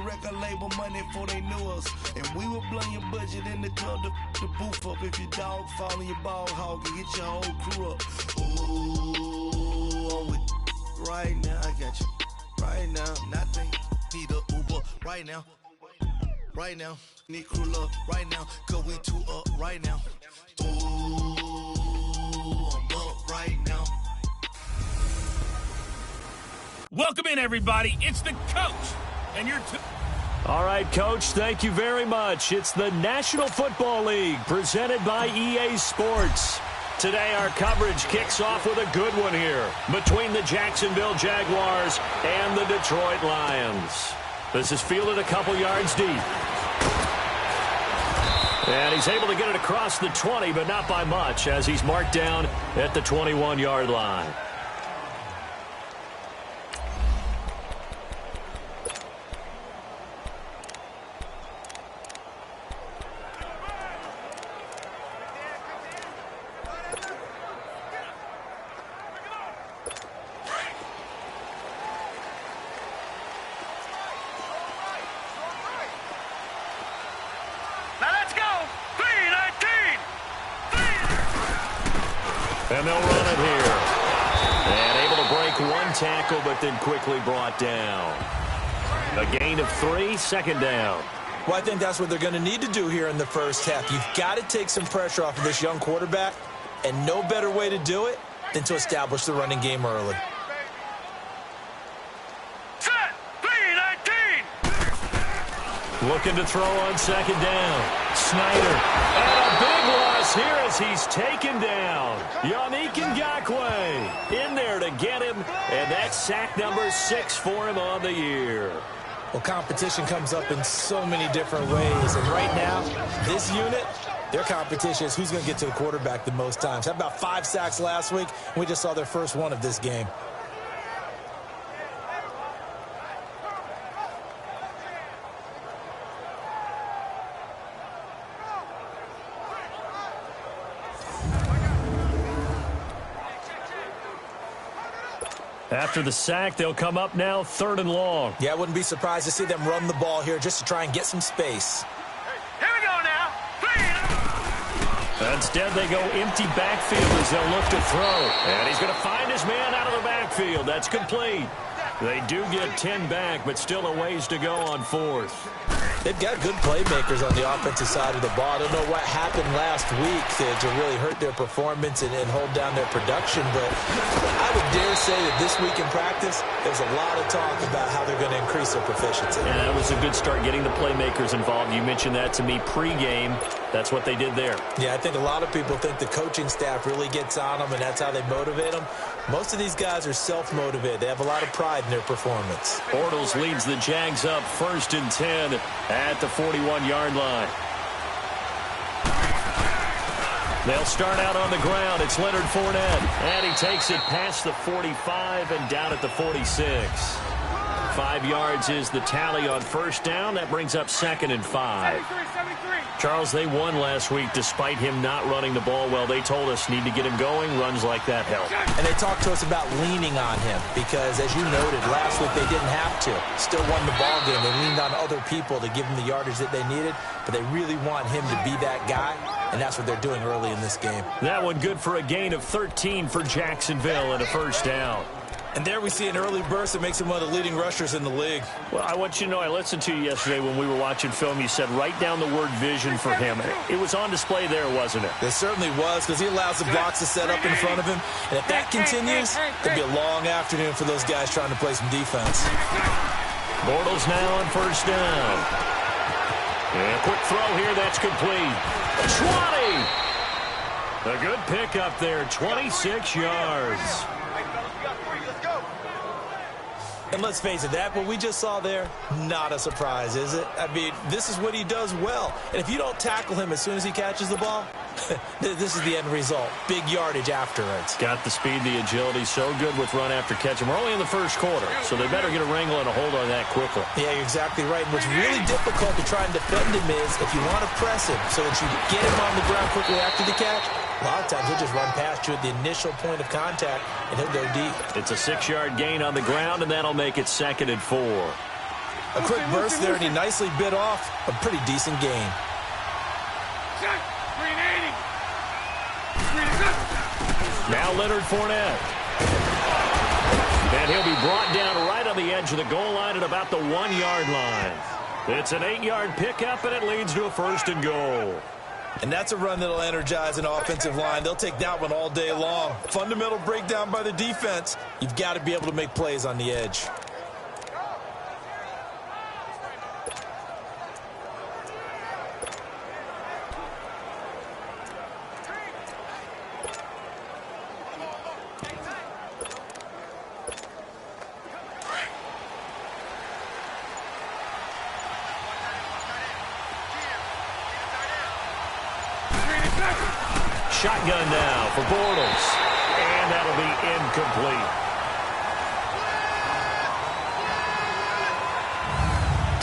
record label money before they knew us. And we were blowing your budget in the club to the booth up. If your dog fall in your ball hog and get your whole crew up. Ooh, I'm with right now. I got you. Right now. Nothing. Need a Uber right now. Right now. Need crew love right now. Cause we two up right now. Ooh, I'm up right now. Welcome in, everybody. It's the coach. And you're All right, Coach, thank you very much. It's the National Football League presented by EA Sports. Today, our coverage kicks off with a good one here between the Jacksonville Jaguars and the Detroit Lions. This is fielded a couple yards deep. And he's able to get it across the 20, but not by much, as he's marked down at the 21-yard line. And they'll run it here. And able to break one tackle, but then quickly brought down. A gain of 3, second down. Well, I think that's what they're going to need to do here in the first half. You've got to take some pressure off of this young quarterback, and no better way to do it than to establish the running game early. Set, 3-19. Looking to throw on second down. Snyder. And a big loss here as he's taken down. Yannick Ngakoue in there to get him, and that's sack number 6 for him on the year. Well, competition comes up in so many different ways, and right now, this unit, their competition is who's going to get to the quarterback the most times. Had about 5 sacks last week, and we just saw their first one of this game. After the sack, they'll come up now 3rd and long. Yeah, I wouldn't be surprised to see them run the ball here just to try and get some space. Here we go now. Instead, they go empty backfield as they'll look to throw. And he's going to find his man out of the backfield. That's complete. They do get 10 back, but still a ways to go on 4th. They've got good playmakers on the offensive side of the ball. I don't know what happened last week to really hurt their performance and hold down their production, but I would dare say that this week in practice, there's a lot of talk about how they're going to increase their proficiency. And that was a good start getting the playmakers involved. You mentioned that to me pregame. That's what they did there. Yeah, I think a lot of people think the coaching staff really gets on them, and that's how they motivate them. Most of these guys are self-motivated. They have a lot of pride in their performance. Bortles leads the Jags up 1st and 10 at the 41-yard line. They'll start out on the ground. It's Leonard Fournette. And he takes it past the 45 and down at the 46. 5 yards is the tally on 1st down. That brings up 2nd and 5. Charles, they won last week despite him not running the ball well. They told us need to get him going. Runs like that help. And they talked to us about leaning on him because, as you noted, last week they didn't have to. Still won the ball game. They leaned on other people to give them the yardage that they needed, but they really want him to be that guy, and that's what they're doing early in this game. That one good for a gain of 13 for Jacksonville and a 1st down. And there we see an early burst that makes him one of the leading rushers in the league. Well, I want you to know, I listened to you yesterday when we were watching film. You said write down the word vision for him. It was on display there, wasn't it? It certainly was, because he allows the blocks to set up in front of him. And if that continues, it'll be a long afternoon for those guys trying to play some defense. Bortles now on 1st down. And a quick throw here, that's complete. 20! A good pickup there, 26 yards. And let's face it, that what we just saw there, not a surprise, is it? I mean, this is what he does well. And if you don't tackle him as soon as he catches the ball, this is the end result. Big yardage afterwards. Got the speed, the agility, so good with run after catch. And we're only in the 1st quarter, so they better get a wrangle and a hold on that quickly. Yeah, you're exactly right. And what's really difficult to try and defend him is if you want to press him so that you get him on the ground quickly after the catch, a lot of times he'll just run past you at the initial point of contact, and he'll go deep. It's a 6-yard gain on the ground, and that'll make it 2nd and 4. A quick burst there, and he nicely bit off a pretty decent gain. Now Leonard Fournette. And he'll be brought down right on the edge of the goal line at about the 1-yard line. It's an 8-yard pickup, and it leads to a 1st and goal. And that's a run that'll energize an offensive line. They'll take that one all day long. Fundamental breakdown by the defense. You've got to be able to make plays on the edge. Shotgun now for Bortles. And that'll be incomplete.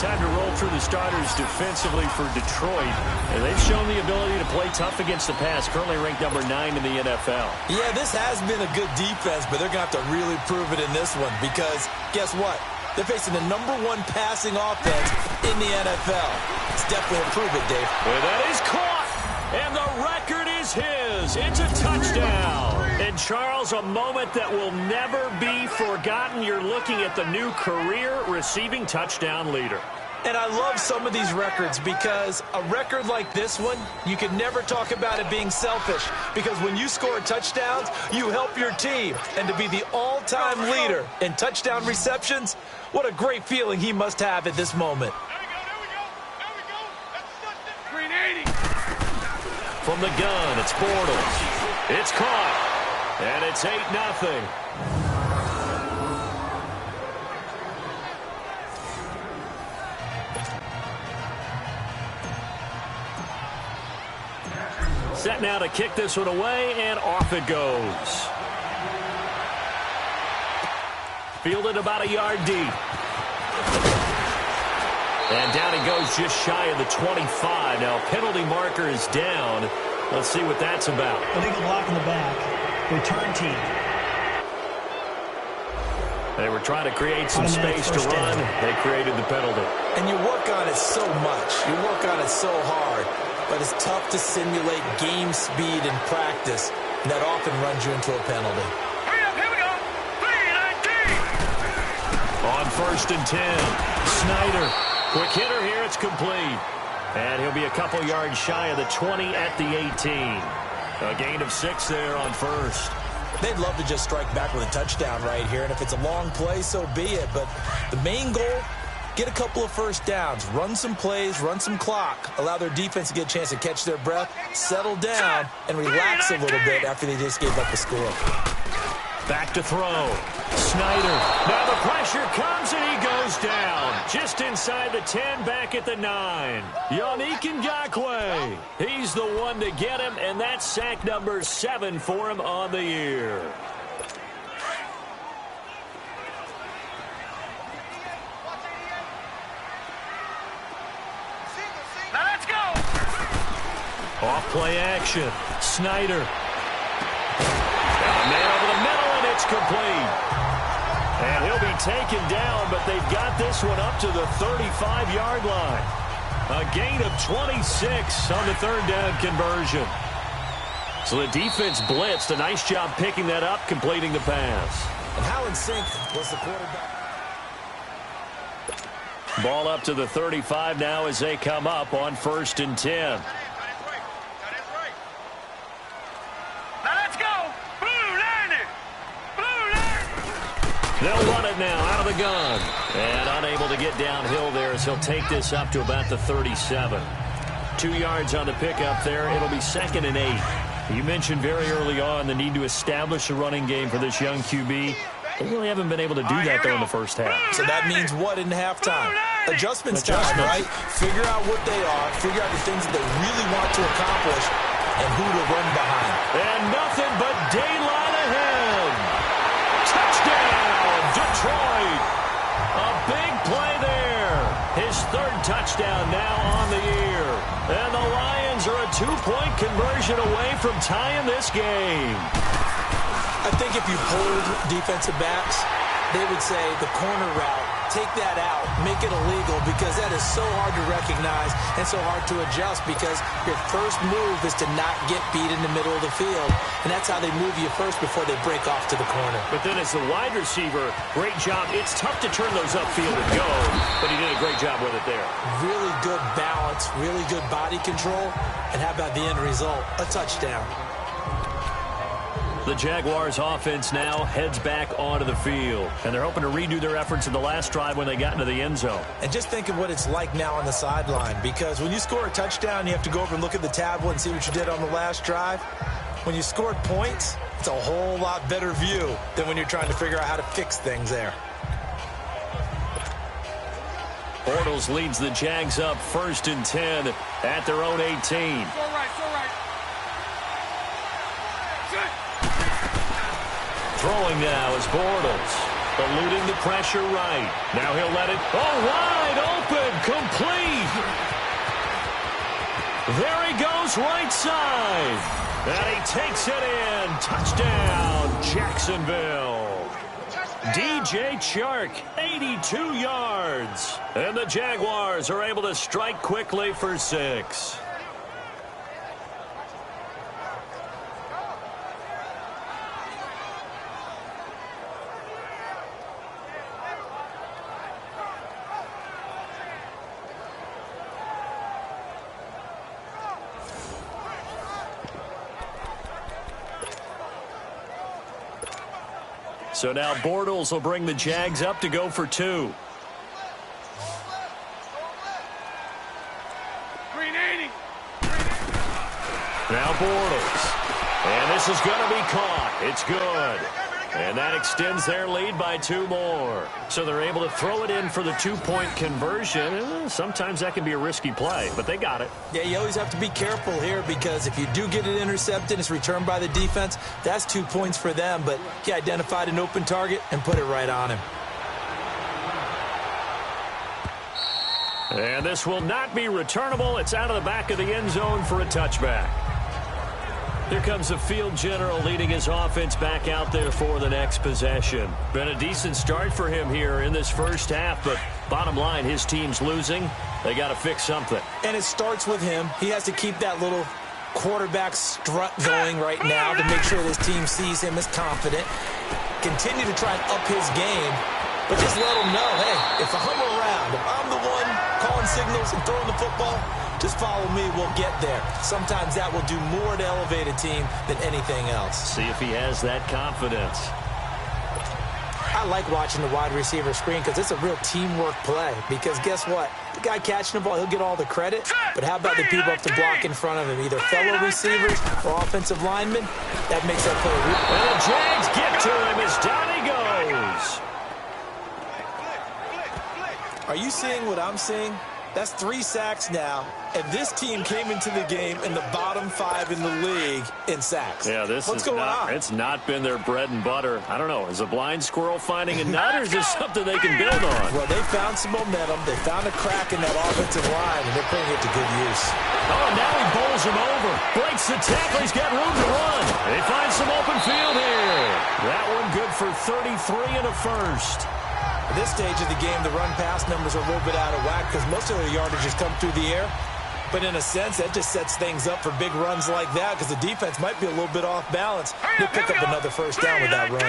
Time to roll through the starters defensively for Detroit. And they've shown the ability to play tough against the pass, currently ranked number 9 in the NFL. Yeah, this has been a good defense, but they're going to have to really prove it in this one because guess what? They're facing the number 1 passing offense in the NFL. It's definitely a prove it, Dave. And that is caught. And the record is his. It's a touchdown. And, Charles, a moment that will never be forgotten. You're looking at the new career receiving touchdown leader. And I love some of these records because a record like this one, you can never talk about it being selfish because when you score touchdowns, you help your team. And to be the all-time leader in touchdown receptions, what a great feeling he must have at this moment. From the gun, it's Bortles. It's caught. And it's 8-0. Set now to kick this one away, and off it goes. Fielded about a yard deep. And down he goes just shy of the 25. Now, penalty marker is down. Let's see what that's about. Illegal block in the back. Return team. They were trying to create some space to run. They created the penalty. And you work on it so much. You work on it so hard. But it's tough to simulate game speed in practice. And that often runs you into a penalty. Hurry up, here we go. 3-19. On 1st and 10. Snyder. Quick hitter here. It's complete. And he'll be a couple yards shy of the 20 at the 18. A gain of 6 there on 1st. They'd love to just strike back with a touchdown right here. And if it's a long play, so be it. But the main goal, get a couple of first downs. Run some plays, run some clock. Allow their defense to get a chance to catch their breath, settle down, and relax a little bit after they just gave up a score. Back to throw. Snyder. Now the pressure comes and he goes down. Just inside the 10, back at the 9. Yannick Ngakoue. He's the one to get him, and that's sack number 7 for him on the year. Now let's go. Off play action. Snyder. Now a man over the middle, and it's complete. And he'll be taken down, but they've got this one up to the 35-yard line. A gain of 26 on the 3rd down conversion. So the defense blitzed. A nice job picking that up, completing the pass. And how in sync was the quarterback? Ball up to the 35 now as they come up on 1st and 10. They'll run it now out of the gun. And unable to get downhill there as he'll take this up to about the 37. 2 yards on the pickup there. It'll be 2nd and 8. You mentioned very early on the need to establish a running game for this young QB. They really haven't been able to do that, though, in the first half. So that means what in halftime? Adjustments time, right? Figure out what they are. Figure out the things that they really want to accomplish and who to run behind. And nothing but daylight ahead. Touchdown! Detroit. A big play there. His 3rd touchdown now on the year. And the Lions are a 2-point conversion away from tying this game. I think if you polled defensive backs, they would say the corner route take that out, make it illegal, because that is so hard to recognize and so hard to adjust, because your first move is to not get beat in the middle of the field, and that's how they move you first before they break off to the corner. But then as a wide receiver, great job. It's tough to turn those upfield and go, but he did a great job with it there. Really good balance, really good body control, and how about the end result? A touchdown. The Jaguars offense now heads back onto the field, and they're hoping to redo their efforts in the last drive when they got into the end zone. And just think of what it's like now on the sideline, because when you score a touchdown, you have to go over and look at the tablet and see what you did on the last drive. When you scored points, it's a whole lot better view than when you're trying to figure out how to fix things there. Bortles leads the Jags up 1st and 10 at their own 18. So right. Throwing now is Bortles, eluding the pressure right. Now he'll let it, wide open, complete. There he goes, right side. And he takes it in. Touchdown, Jacksonville. DJ Chark, 82 yards. And the Jaguars are able to strike quickly for 6. So now Bortles will bring the Jags up to go for 2. Now Bortles. And this is going to be caught. It's good. And that extends their lead by 2 more. So they're able to throw it in for the 2-point conversion. Sometimes that can be a risky play, but they got it. Yeah, you always have to be careful here, because if you do get it intercepted, it's returned by the defense, that's 2 points for them. But he identified an open target and put it right on him. And this will not be returnable. It's out of the back of the end zone for a touchback. Here comes the field general leading his offense back out there for the next possession. Been a decent start for him here in this first half, but bottom line, his team's losing. They got to fix something. And it starts with him. He has to keep that little quarterback strut going right now to make sure this team sees him as confident. Continue to try and up his game, but just let him know, hey, if I'm around, if I'm the one calling signals and throwing the football, just follow me, we'll get there. Sometimes that will do more to elevate a team than anything else. See if he has that confidence. I like watching the wide receiver screen because it's a real teamwork play. Because guess what? The guy catching the ball, he'll get all the credit. But how about the people up the block in front of him? Either fellow receivers or offensive linemen. That makes that play real. And the Jags get to him as down he goes. Are you seeing what I'm seeing? That's 3 sacks now, and this team came into the game in the bottom 5 in the league in sacks. Yeah, What's going on? It's not been their bread and butter. I don't know. Is a blind squirrel finding a nut, or is this something they can build on? Well, they found some momentum. They found a crack in that offensive line, and they're putting it to good use. Oh, now he bowls him over. Breaks the tackle. He's got room to run. They find some open field here. That one good for 33 and a first. At this stage of the game, the run-pass numbers are a little bit out of whack because most of their yardage has come through the air. But in a sense, that just sets things up for big runs like that because the defense might be a little bit off balance. They'll pick up another first down with that run.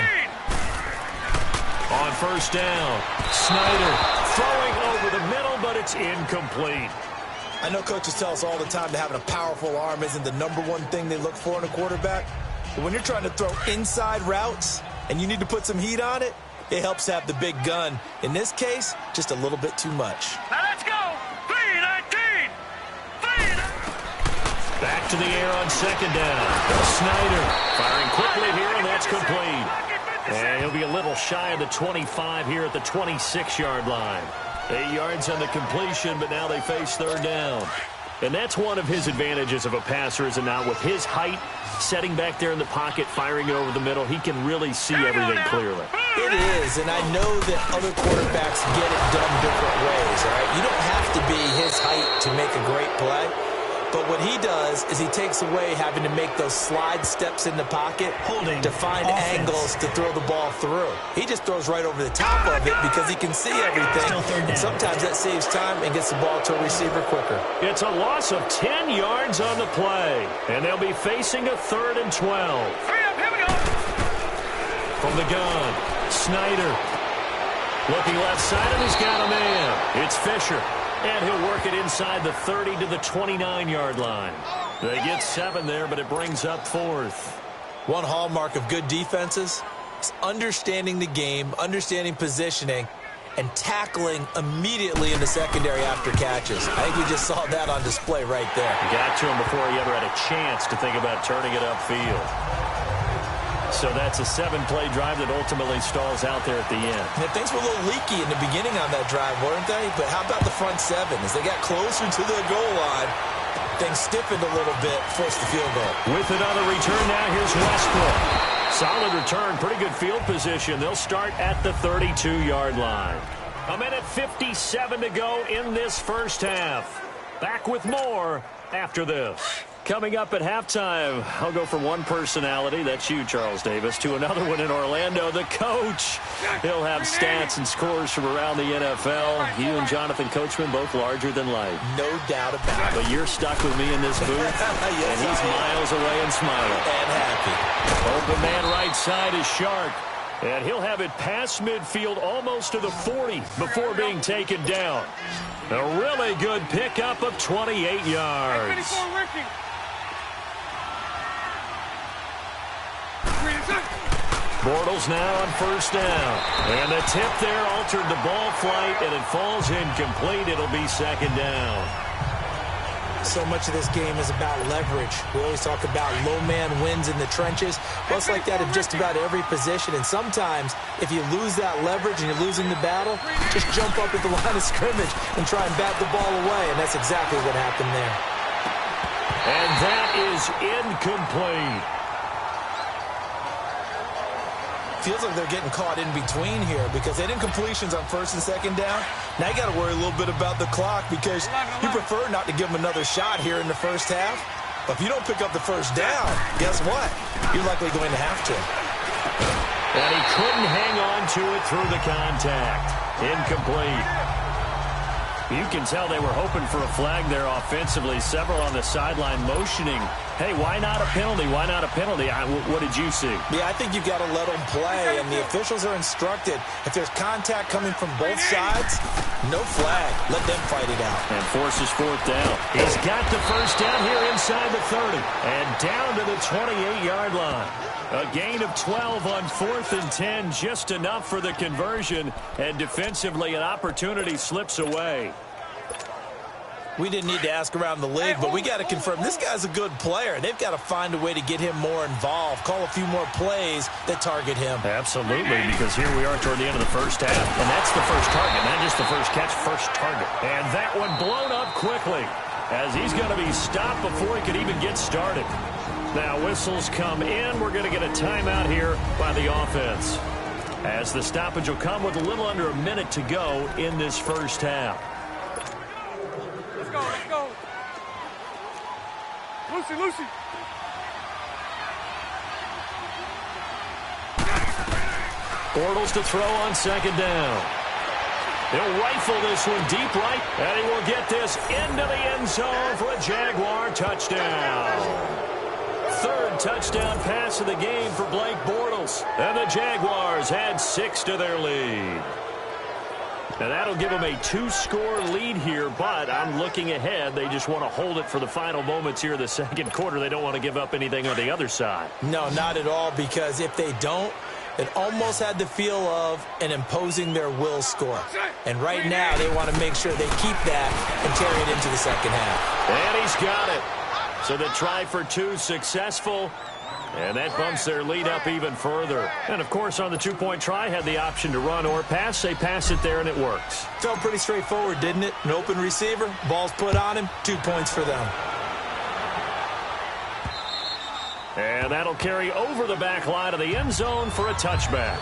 On first down, Snyder throwing over the middle, but it's incomplete. I know coaches tell us all the time that having a powerful arm isn't the #1 thing they look for in a quarterback. But when you're trying to throw inside routes and you need to put some heat on it, it helps have the big gun. In this case, just a little bit too much. Now let's go. 3-19. Back to the air on second down. Snyder firing quickly here, and that's complete. And he'll be a little shy of the 25 here at the 26-yard line. 8 yards on the completion, but now they face third down. And that's one of his advantages of a passer, is it not? With his height, setting back there in the pocket, firing it over the middle, he can really see everything clearly. It is, and I know that other quarterbacks get it done different ways, all right? You don't have to be his height to make a great play, But what he does is he takes away having to make those slide steps in the pocket to find angles to throw the ball through. He just throws right over the top of it because he can see everything. And sometimes that saves time and gets the ball to a receiver quicker. It's a loss of 10 yards on the play. And they'll be facing a 3rd and 12. Here we go. From the gun, Snyder. Looking left side, and he's got a man. It's Fisher. And he'll work it inside the 30 to the 29-yard line. They get 7 there, but it brings up 4th. One hallmark of good defenses is understanding the game, understanding positioning, and tackling immediately in the secondary after catches. I think we just saw that on display right there. Got to him before he ever had a chance to think about turning it upfield. So that's a 7-play drive that ultimately stalls out there at the end. And things were a little leaky in the beginning on that drive, weren't they? But how about the front 7? As they got closer to the goal line, things stiffened a little bit, forced the field goal. With another return now, here's Westbrook. Solid return, pretty good field position. They'll start at the 32-yard line. 1:57 to go in this first half. Back with more after this. Coming up at halftime, I'll go from one personality, that's you, Charles Davis, to another one in Orlando, the coach. He'll have stats and scores from around the NFL. You and Jonathan Coachman, both larger than life. No doubt about it. But you're stuck with me in this booth, Yes, and he's miles away and smiling. And happy. Open man right side is Shark. And he'll have it past midfield almost to the 40 before being taken down. A really good pickup of 28 yards. Bortles now on first down. And the tip there altered the ball flight, and it falls incomplete. It'll be 2nd down. So much of this game is about leverage. We always talk about low man wins in the trenches. Well, it's like that in just about every position. And sometimes, if you lose that leverage and you're losing the battle, just jump up at the line of scrimmage and try and bat the ball away. And that's exactly what happened there. And that is incomplete. Feels like they're getting caught in between here because they didn't completions on 1st and 2nd down. Now you got to worry a little bit about the clock because you prefer not to give them another shot here in the first half. But if you don't pick up the first down, guess what? You're likely going to have to. And he couldn't hang on to it through the contact. Incomplete. You can tell they were hoping for a flag there offensively. Several on the sideline motioning, hey, why not a penalty? Why not a penalty? What did you see? Yeah, I think you've got to let them play, and the officials are instructed. If there's contact coming from both sides, no flag. Let them fight it out. And forces 4th down. He's got the first down here inside the 30 and down to the 28-yard line. A gain of 12 on 4th and 10, just enough for the conversion, and defensively an opportunity slips away. We didn't need to ask around the league, but we got to confirm this guy's a good player. They've got to find a way to get him more involved, call a few more plays that target him. Absolutely, because here we are toward the end of the first half, and that's the first target, not just the first catch, first target. And that one blown up quickly as he's going to be stopped before he could even get started. Now whistles come in. We're going to get a timeout here by the offense, as the stoppage will come with a little under a minute to go in this first half. Let's go. Lucy. Bortles to throw on 2nd down. He'll rifle this one deep right, and he will get this into the end zone for a Jaguar touchdown. 3rd touchdown pass of the game for Blake Bortles. And the Jaguars add 6 to their lead. And that'll give them a 2-score lead here, but I'm looking ahead. They just want to hold it for the final moments here in the 2nd quarter. They don't want to give up anything on the other side. No, not at all, because if they don't, it almost had the feel of an imposing their will score. And right now, they want to make sure they keep that and carry it into the 2nd half. And he's got it. So the try for 2 successful, and that bumps their lead up even further. And, of course, on the 2-point try, had the option to run or pass. They pass it there, and it works. Felt pretty straightforward, didn't it? An open receiver, ball's put on him, 2 points for them. And that'll carry over the back line of the end zone for a touchback.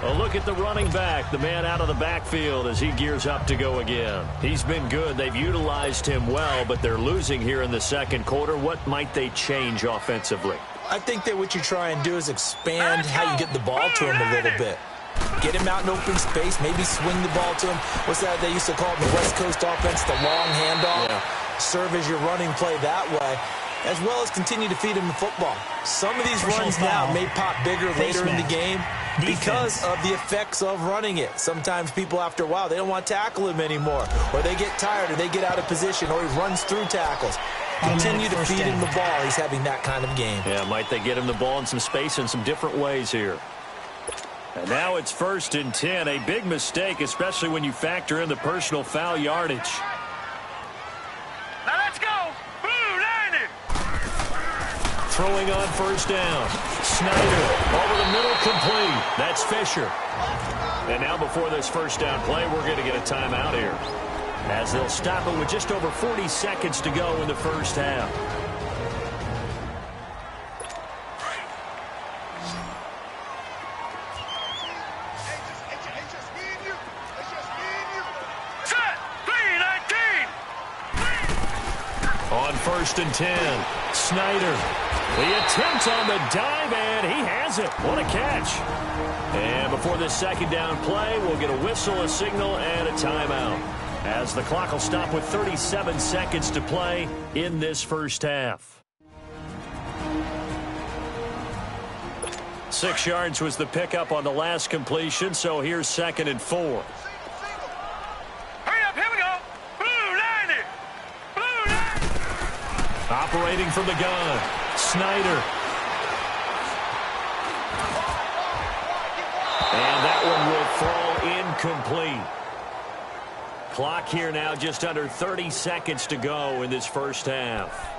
A look at the running back, the man out of the backfield as he gears up to go again. He's been good. They've utilized him well, but they're losing here in the second quarter. What might they change offensively? I think that what you try and do is expand how you get the ball to him a little bit. Get him out in open space, maybe swing the ball to him. What's that they used to call it in the West Coast offense, the long handoff? Yeah. Serve as your running play that way, as well as continue to feed him the football. Some of these runs now may pop bigger later in the game because of the effects of running it. Sometimes people, after a while, they don't want to tackle him anymore, or they get tired, or they get out of position, or he runs through tackles. Continue to feed him the ball. He's having that kind of game. Yeah, might they get him the ball in some space in some different ways here. And now it's 1st and 10. A big mistake, especially when you factor in the personal foul yardage. Now let's go. Blue line it. Throwing on 1st down. Snyder over the middle, complete. That's Fisher. And now before this 1st down play, we're going to get a timeout here, as they'll stop it with just over 40 seconds to go in the first half. On 1st and 10, Snyder. The attempt on the dive, and he has it. What a catch. And before this 2nd down play, we'll get a whistle, a signal, and a timeout, as the clock will stop with 37 seconds to play in this first half. 6 yards was the pickup on the last completion, so here's 2nd and 4. Hurry up, here we go. Blue line it. Blue line. Operating from the gun, Snyder. And that one will fall incomplete. Clock here now just under 30 seconds to go in this first half.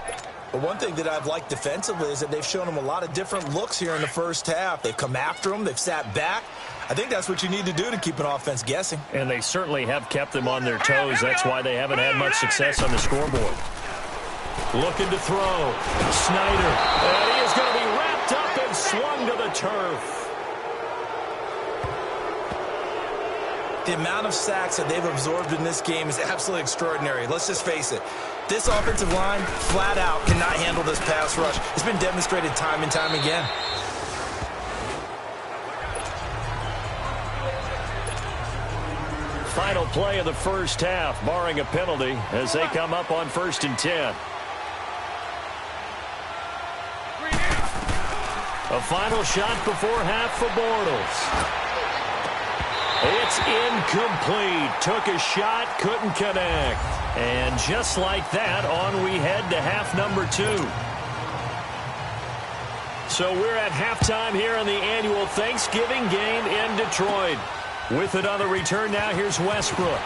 But one thing that I've liked defensively is that they've shown him a lot of different looks here in the first half. They've come after him. They've sat back. I think that's what you need to do to keep an offense guessing. And they certainly have kept them on their toes. That's why they haven't had much success on the scoreboard. Looking to throw. Snyder. And he is going to be wrapped up and swung to the turf. The amount of sacks that they've absorbed in this game is absolutely extraordinary. Let's just face it. This offensive line, flat out, cannot handle this pass rush. It's been demonstrated time and time again. Final play of the first half, barring a penalty, as they come up on 1st and 10. A final shot before half for Bortles. It's incomplete. Took a shot, couldn't connect. And just like that, on we head to half number 2. So we're at halftime here in the annual Thanksgiving game in Detroit. With it on the return now, here's Westbrook.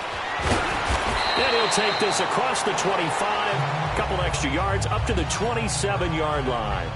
And he'll take this across the 25, a couple extra yards, up to the 27-yard line.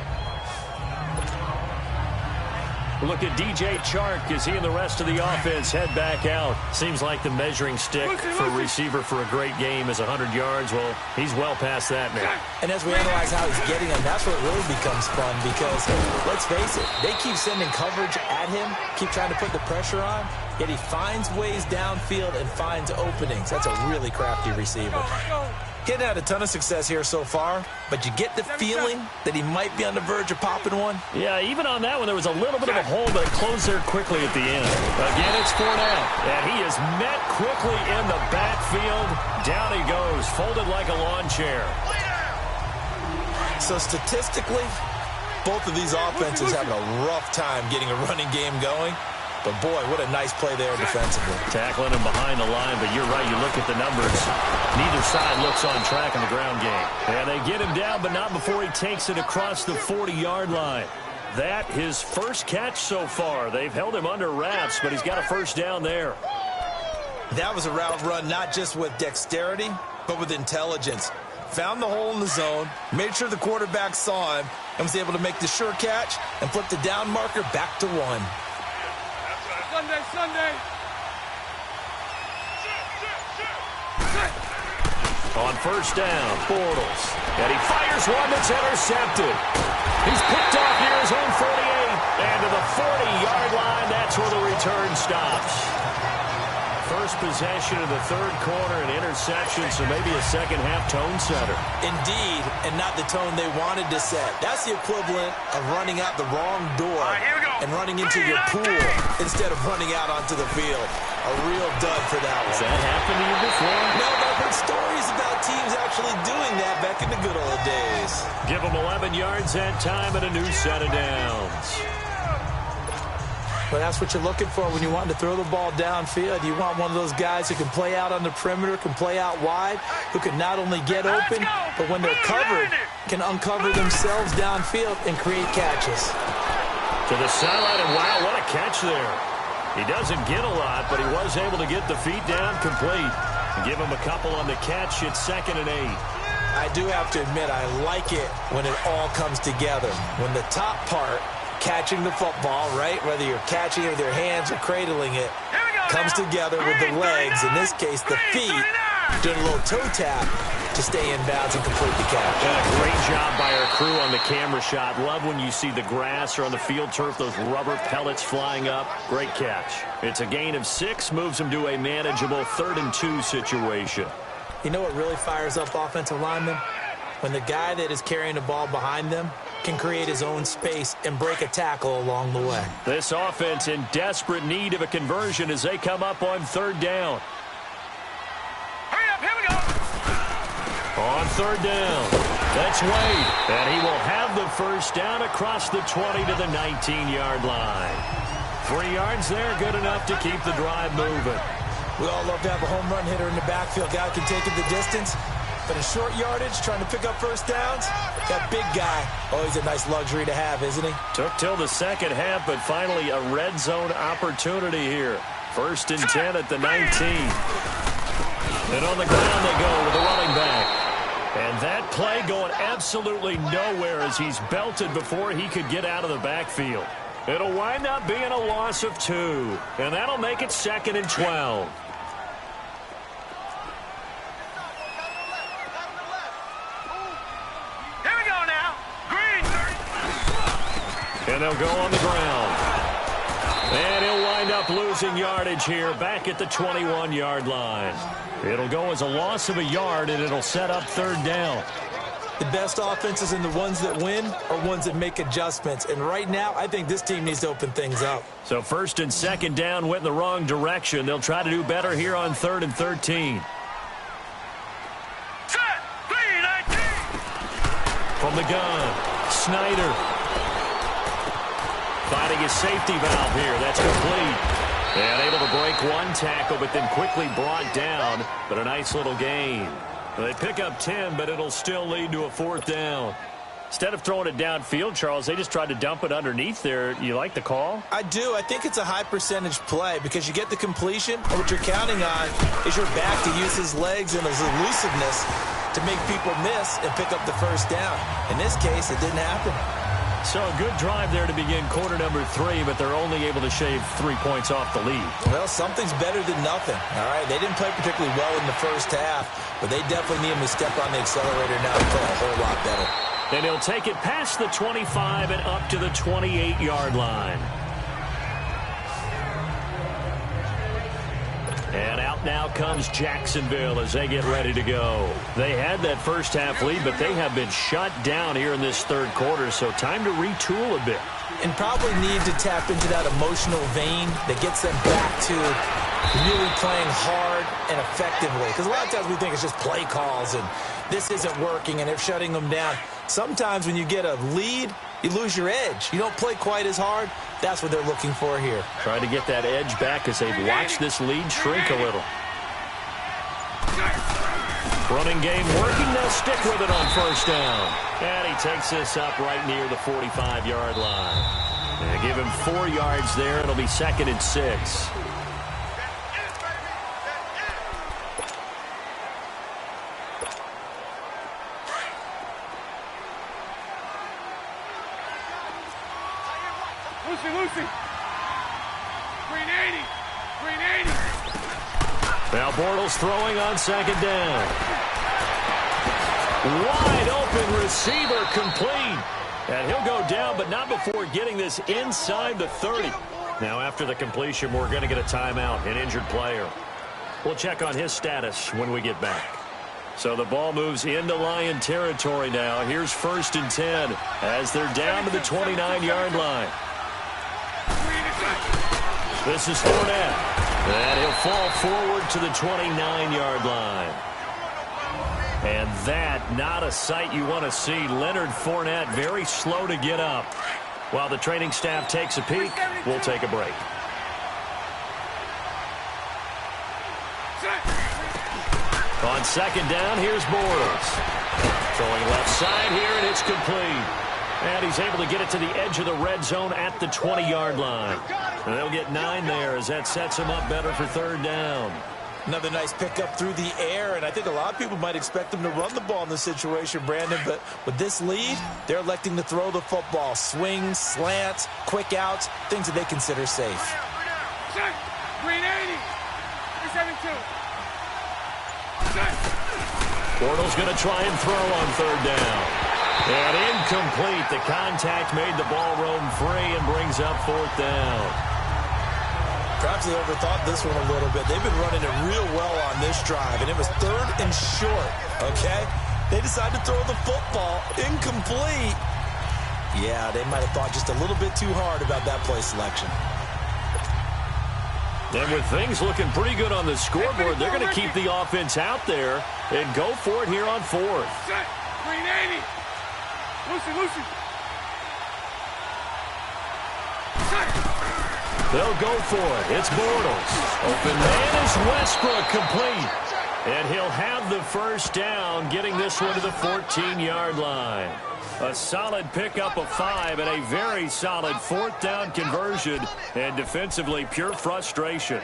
Look at DJ Chark as he and the rest of the offense head back out. Seems like the measuring stick for a receiver for a great game is 100 yards. Well, he's well past that now. And as we analyze how he's getting them, that's what really becomes fun because, let's face it, they keep sending coverage at him, keep trying to put the pressure on, yet he finds ways downfield and finds openings. That's a really crafty receiver. Getting had a ton of success here so far, but you get the feeling that he might be on the verge of popping one. Yeah, even on that one, there was a little bit of a hole, but it closed there quickly at the end. Again, it's Fournette, and he is met quickly in the backfield. Down he goes, folded like a lawn chair. So statistically, both of these offenses having a rough time getting a running game going. But, boy, what a nice play there defensively. Tackling him behind the line, but you're right. You look at the numbers. Neither side looks on track in the ground game. And they get him down, but not before he takes it across the 40-yard line. That, his first catch so far. They've held him under wraps, but he's got a first down there. That was a route run not just with dexterity, but with intelligence. Found the hole in the zone, made sure the quarterback saw him, and was able to make the sure catch and flip the down marker back to 1. Sunday. On first down, Bortles. And he fires one that's intercepted. He's picked off near his own 48. And to the 40-yard line, that's where the return stops. First possession of the third quarter, an interception, so maybe a second-half tone setter. Indeed, and not the tone they wanted to set. That's the equivalent of running out the wrong door and running into your pool instead of running out onto the field. A real dud for that one. Has that happened to you before? No, but I've heard stories about teams actually doing that back in the good old days. Give them 11 yards that time and a new set of downs. But that's what you're looking for when you want to throw the ball downfield. You want one of those guys who can play out on the perimeter, can play out wide, who can not only get open, but when they're covered, can uncover themselves downfield and create catches. To the sideline, and wow, what a catch there. He doesn't get a lot, but he was able to get the feet down complete. And give him a couple on the catch. It's 2nd and 8. I do have to admit, I like it when it all comes together. When the top part, catching the football, right, whether you're catching it with your hands or cradling it, comes together with the legs, in this case the feet, doing a little toe tap to stay in bounds and complete the catch. And a great job by our crew on the camera shot. Love when you see the grass or on the field turf, those rubber pellets flying up. Great catch. It's a gain of 6, moves them to a manageable 3rd and 2 situation. You know what really fires up offensive linemen? When the guy that is carrying the ball behind them can create his own space and break a tackle along the way. This offense in desperate need of a conversion as they come up on 3rd down. Hurry up, here we go. On 3rd down, that's Wade. And he will have the first down across the 20 to the 19-yard line. 3 yards there, good enough to keep the drive moving. We all love to have a home run hitter in the backfield. Guy can take it the distance. But in short yardage, trying to pick up first downs, that big guy, always a nice luxury to have, isn't he? Took till the second half, but finally a red zone opportunity here. 1st and 10 at the 19. And on the ground they go with the running back. And that play going absolutely nowhere as he's belted before he could get out of the backfield. It'll wind up being a loss of 2, and that'll make it 2nd and 12. And they'll go on the ground. And he'll wind up losing yardage here back at the 21-yard line. It'll go as a loss of a yard, and it'll set up 3rd down. The best offenses and the ones that win are ones that make adjustments. And right now, I think this team needs to open things up. So 1st and 2nd down went in the wrong direction. They'll try to do better here on 3rd and 13. Set, 3-19. From the gun, Snyder. Finding his safety valve here. That's complete. And able to break one tackle, but then quickly brought down. But a nice little gain. They pick up 10, but it'll still lead to a 4th down. Instead of throwing it downfield, Charles, they just tried to dump it underneath there. You like the call? I do. I think it's a high percentage play because you get the completion, and what you're counting on is your back to use his legs and his elusiveness to make people miss and pick up the first down. In this case, it didn't happen. So a good drive there to begin quarter number 3, but they're only able to shave 3 points off the lead. Well, something's better than nothing, all right? They didn't play particularly well in the first half, but they definitely need him to step on the accelerator now and play a whole lot better. And he'll take it past the 25 and up to the 28-yard line. And out now comes Jacksonville as they get ready to go. They had that first half lead, but they have been shut down here in this 3rd quarter, so time to retool a bit. And probably need to tap into that emotional vein that gets them back to really playing hard and effectively. Because a lot of times we think it's just play calls and this isn't working and they're shutting them down. Sometimes when you get a lead, you lose your edge. You don't play quite as hard. That's what they're looking for here. Trying to get that edge back as they've watched this lead shrink a little. Running game working. They'll stick with it on 1st down. And he takes this up right near the 45-yard line. And give him 4 yards there. It'll be 2nd and 6. Lucy. 380. Now Bortles throwing on 2nd down. Wide open receiver complete. And he'll go down, but not before getting this inside the 30. Now, after the completion, we're going to get a timeout, an injured player. We'll check on his status when we get back. So the ball moves into Lion territory now. Here's 1st and 10 as they're down to the 29-yard line. This is Fournette. And he'll fall forward to the 29-yard line. And that, not a sight you want to see. Leonard Fournette very slow to get up. While the training staff takes a peek, we'll take a break. On 2nd down, here's Bortles. Throwing left side here, and it's complete. And he's able to get it to the edge of the red zone at the 20-yard line. And they'll get 9 there as that sets him up better for 3rd down. Another nice pickup through the air, and I think a lot of people might expect them to run the ball in this situation, Brandon, but with this lead, they're electing to throw the football. Swings, slants, quick outs, things that they consider safe. Green 80, 372. Bortles going to try and throw on 3rd down. And incomplete. The contact made the ball roam free and brings up 4th down. Perhaps they overthought this one a little bit. They've been running it real well on this drive, and it was 3rd and short, okay? They decided to throw the football incomplete. Yeah, they might have thought just a little bit too hard about that play selection. And with things looking pretty good on the scoreboard, they're going to keep the offense out there and go for it here on 4th. Green 80. Lucy. They'll go for it. It's Bortles. Open man is Westbrook, complete. And he'll have the 1st down, getting this one to the 14-yard line. A solid pickup of 5 and a very solid 4th down conversion. And defensively, pure frustration.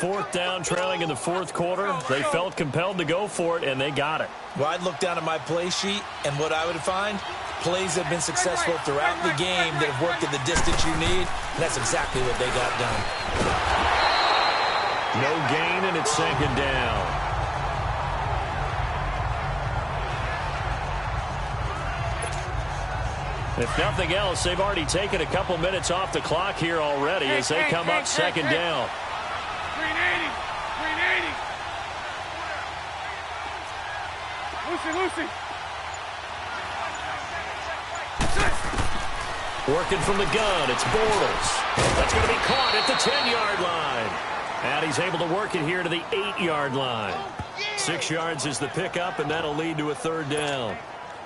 4th down, trailing in the 4th quarter. They felt compelled to go for it, and they got it. Well, I'd look down at my play sheet, and what I would find, plays that have been successful throughout the game that have worked at the distance you need, and that's exactly what they got done. No gain, and it's 2nd down. If nothing else, they've already taken a couple minutes off the clock here already as they come up 2nd down. Green 80. Lucy. Working from the gun, it's Bortles. That's going to be caught at the 10-yard line. And he's able to work it here to the 8-yard line. 6 yards is the pickup, and that'll lead to a 3rd down.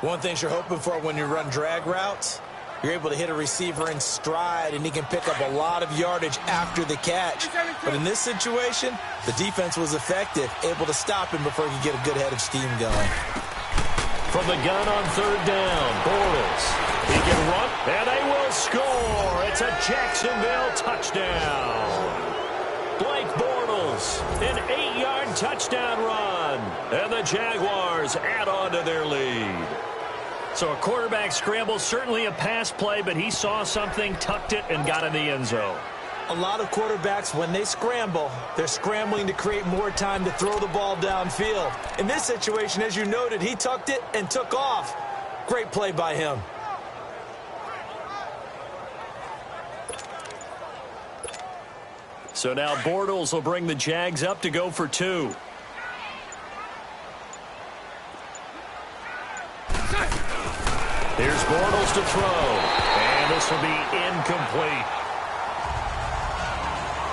One thing you're hoping for when you run drag routes, you're able to hit a receiver in stride, and he can pick up a lot of yardage after the catch. But in this situation, the defense was effective, able to stop him before he could get a good head of steam going. From the gun on 3rd down, Bortles. He can run, and they will score. It's a Jacksonville touchdown. Blake Bortles, an 8-yard touchdown run. And the Jaguars add on to their lead. So a quarterback scramble, certainly a pass play, but he saw something, tucked it, and got in the end zone. A lot of quarterbacks, when they scramble, they're scrambling to create more time to throw the ball downfield. In this situation, as you noted, he tucked it and took off. Great play by him. So now Bortles will bring the Jags up to go for 2. Here's Bortles to throw, and this will be incomplete.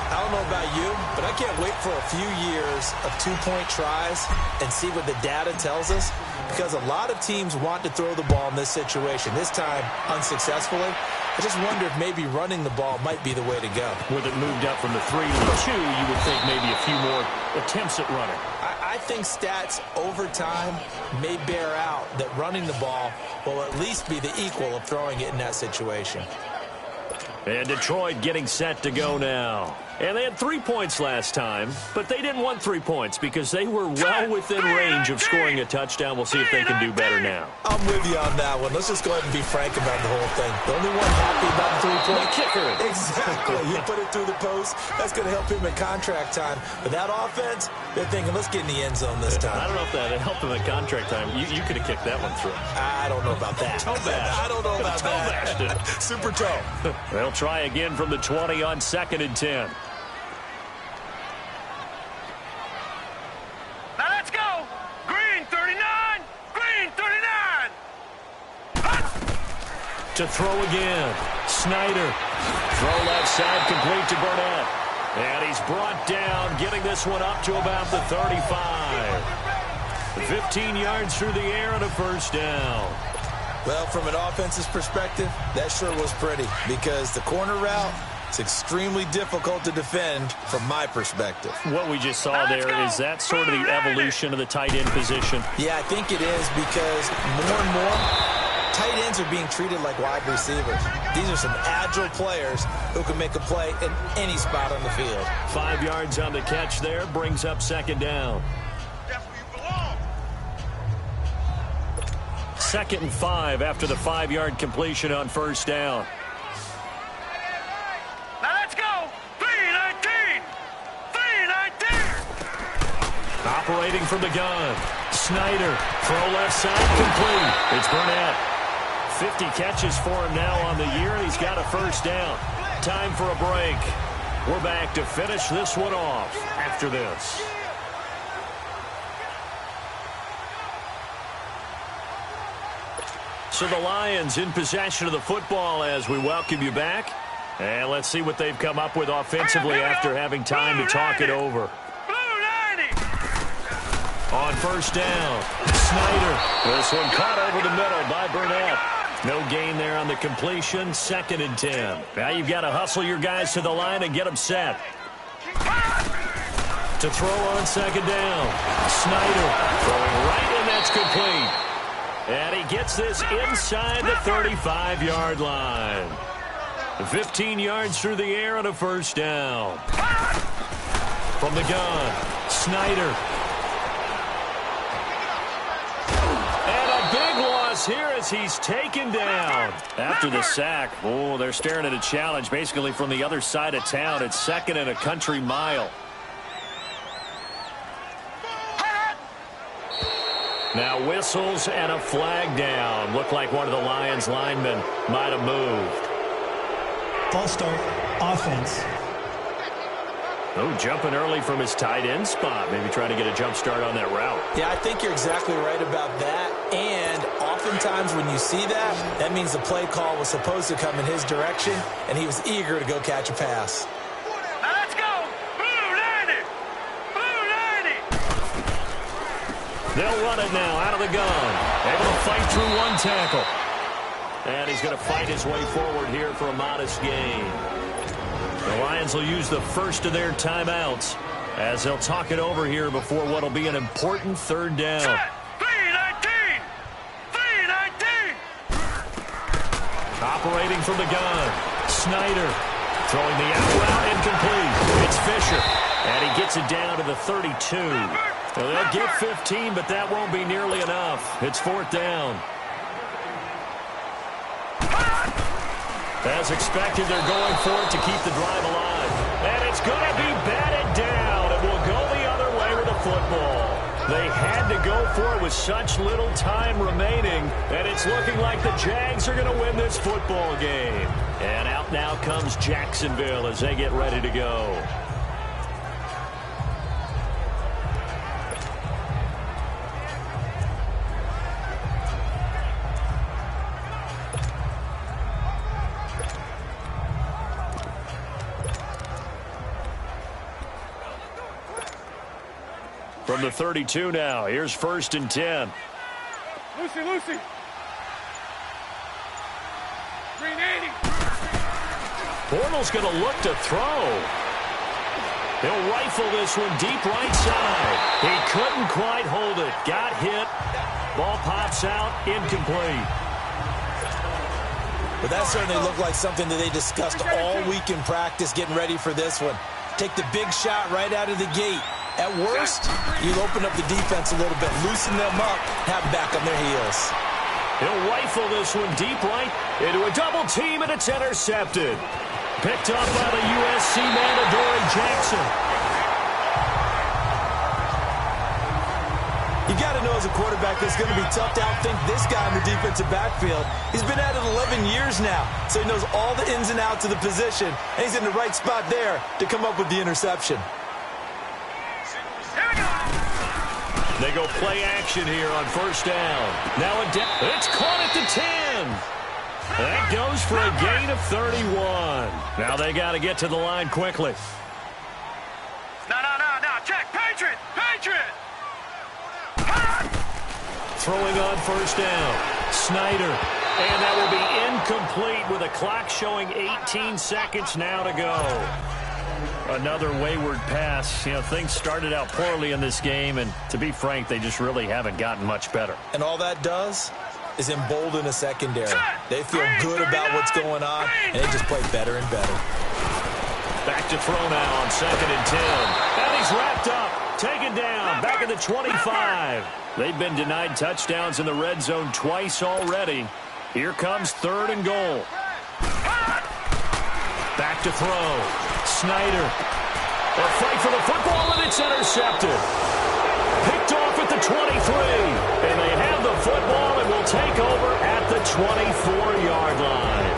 I don't know about you, but I can't wait for a few years of 2-point tries and see what the data tells us, because a lot of teams want to throw the ball in this situation. This time, unsuccessfully. I just wonder if maybe running the ball might be the way to go. With it moved up from the 3 to the 2, you would think maybe a few more attempts at running. I think stats over time may bear out that running the ball will at least be the equal of throwing it in that situation. And Detroit getting set to go now. And they had 3 points last time, but they didn't want 3 points because they were well within range of scoring a touchdown. We'll see if they can do better now. I'm with you on that one. Let's just go ahead and be frank about the whole thing. The only one happy about the 3-point kicker. Exactly. You put it through the post. That's going to help him in contract time. But that offense, they're thinking, let's get in the end zone this time. I don't know if that helped him in contract time. You could have kicked that one through. I don't know about that. Toe bash. I don't know about toe that. Bashed it. Super toe. They'll try again from the 20 on 2nd and 10. Now let's go. Green 39. Green 39. To throw again. Snyder. Throw left side complete to Burnett. And he's brought down, getting this one up to about the 35. 15 yards through the air and a first down. Well, from an offense's perspective, that sure was pretty because the corner route, it's extremely difficult to defend from my perspective. What we just saw there, is that sort of the evolution of the tight end position? Yeah, I think it is because more and more, tight ends are being treated like wide receivers. These are some agile players who can make a play in any spot on the field. 5 yards on the catch there, brings up 2nd down. That's where you belong. 2nd and 5 after the 5-yard completion on first down. Now let's go. 319. 319. Operating from the gun. Snyder, throw left side, complete. It's Burnett. 50 catches for him now on the year. He's got a first down. Time for a break. We're back to finish this one off after this. So the Lions in possession of the football as we welcome you back. And let's see what they've come up with offensively after having time to talk it over. Blue 90. On first down, Snyder. This one caught over the middle by Burnett. No gain there on the completion. 2nd and 10. Now you've got to hustle your guys to the line and get them set. To throw on 2nd down. Snyder throwing right, and that's complete. And he gets this inside the 35-yard line. 15 yards through the air and a first down. From the gun, Snyder. And a big loss here as he's taken down. After the sack, oh, they're staring at a challenge basically from the other side of town. It's 2nd and a country mile. Now whistles and a flag down. Looked like one of the Lions linemen might have moved. False start, offense. Oh, jumping early from his tight end spot. Maybe trying to get a jump start on that route. Yeah, I think you're exactly right about that. And oftentimes when you see that, that means the play call was supposed to come in his direction, and he was eager to go catch a pass. Now let's go. Blue 90. Blue 90. They'll run it now out of the gun. Able to fight through one tackle. And he's going to fight his way forward here for a modest gain. The Lions will use the first of their timeouts as they'll talk it over here before what will be an important 3rd down. 319. 319. Operating from the gun. Snyder throwing the out route incomplete. It's Fisher. And he gets it down to the 32. So they'll get 15, but that won't be nearly enough. It's 4th down. As expected, they're going for it to keep the drive alive. And it's going to be batted down. It will go the other way with the football. They had to go for it with such little time remaining. And it's looking like the Jags are going to win this football game. And out now comes Jacksonville as they get ready to go. From the 32 now, here's 1st and 10. Lucy. Green 80. Bortles going to look to throw. He'll rifle this one deep right side. He couldn't quite hold it. Got hit. Ball pops out, incomplete. But that certainly looked like something that they discussed all week in practice getting ready for this one. take the big shot right out of the gate. At worst, you'll open up the defense a little bit, loosen them up, have them back on their heels. He'll rifle this one deep right into a double team, and it's intercepted. Picked up by the USC man, Adoree Jackson. You got to know as a quarterback it's going to be tough to outthink this guy in the defensive backfield. He's been at it 11 years now, so he knows all the ins and outs of the position, and he's in the right spot there to come up with the interception. They go play action here on first down. Now it's caught at the 10. That goes for a gain of 31. Now they got to get to the line quickly. No. Check. Patriot. Throwing on first down. Snyder. And that will be incomplete with a clock showing 18 seconds now to go. Another wayward pass. You know, things started out poorly in this game, and to be frank, they just really haven't gotten much better. And all that does is embolden a secondary. They feel good about what's going on, and they just play better and better. Back to throw now on 2nd and 10. And he's wrapped up, taken down, back at the 25. They've been denied touchdowns in the red zone twice already. Here comes 3rd and goal. Back to throw. Snyder. A fight for the football, and it's intercepted. Picked off at the 23. And they have the football and will take over at the 24-yard line.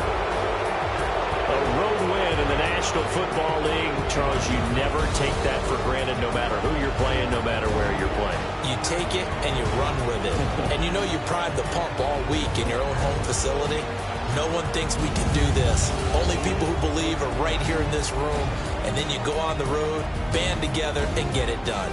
A road win in the National Football League. Charles, you never take that for granted no matter who you're playing, no matter where you're playing. You take it and you run with it. And you know you primed the pump all week in your own home facility. No one thinks we can do this. Only people who believe are right here in this room. And then you go on the road, band together, and get it done.